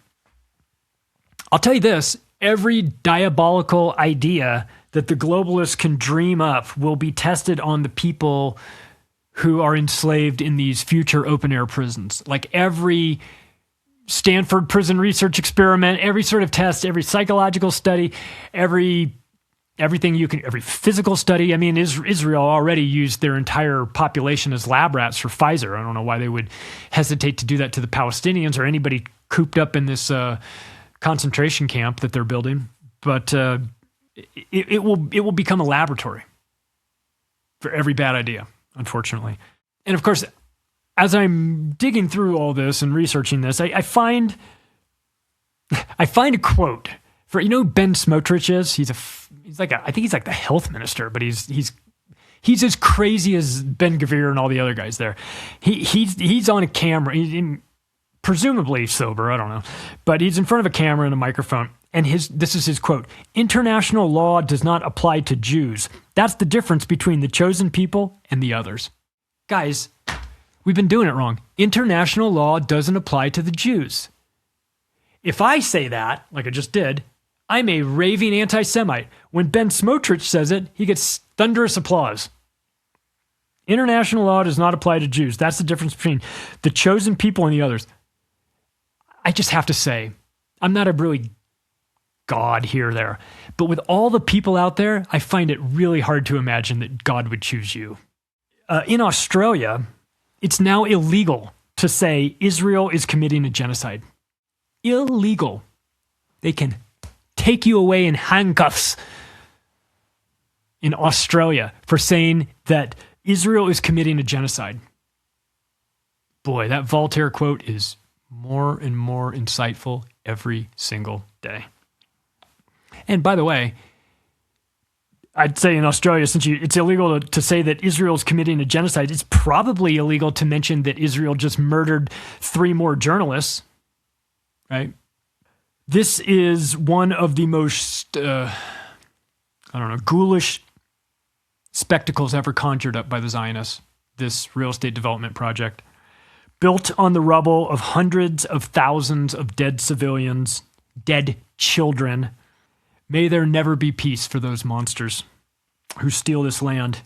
S12: tell you this, every diabolical idea that the globalists can dream up will be tested on the people who are enslaved in these future open-air prisons. Like every Stanford prison research experiment, every sort of test, every psychological study, every physical study. I mean, Israel already used their entire population as lab rats for Pfizer. I don't know why they would hesitate to do that to the Palestinians or anybody cooped up in this concentration camp that they're building. But it will become a laboratory for every bad idea, unfortunately. And of course, as I'm digging through all this and researching this, I find a quote for, you know, Ben Smotrich is. I think he's like the health minister, but he's as crazy as Ben Gvir and all the other guys there. He's on a camera, presumably sober, I don't know, but he's in front of a camera and a microphone. And this is his quote: "International law does not apply to Jews. That's the difference between the chosen people and the others." Guys, we've been doing it wrong. International law doesn't apply to the Jews. If I say that, like I just did, I'm a raving anti-Semite. When Ben Smotrich says it, he gets thunderous applause. International law does not apply to Jews. That's the difference between the chosen people and the others. I just have to say, I'm not a really God here or there, but with all the people out there, I find it really hard to imagine that God would choose you. In Australia, it's now illegal to say Israel is committing a genocide. Illegal. They can take you away in handcuffs in Australia for saying that Israel is committing a genocide. Boy, that Voltaire quote is more and more insightful every single day. And by the way, I'd say in Australia, since it's illegal to say that Israel is committing a genocide, it's probably illegal to mention that Israel just murdered 3 more journalists, right? This is one of the most, ghoulish spectacles ever conjured up by the Zionists, this real estate development project. Built on the rubble of hundreds of thousands of dead civilians, dead children. May there never be peace for those monsters who steal this land,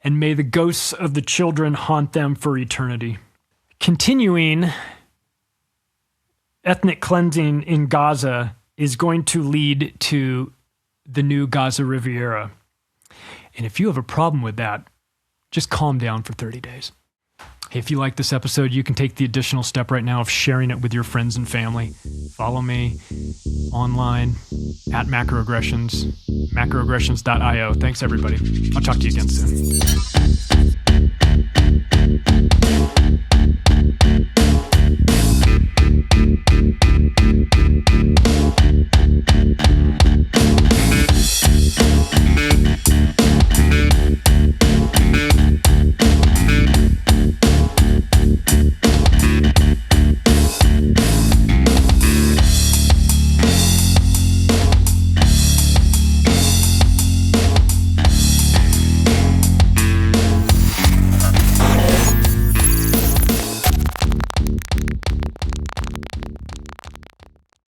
S12: and may the ghosts of the children haunt them for eternity. Continuing, ethnic cleansing in Gaza is going to lead to the new Gaza Riviera. And if you have a problem with that, just calm down for 30 days. Hey, if you like this episode, you can take the additional step right now of sharing it with your friends and family. Follow me online at Macroaggressions, macroaggressions.io. Thanks, everybody. I'll talk to you again soon.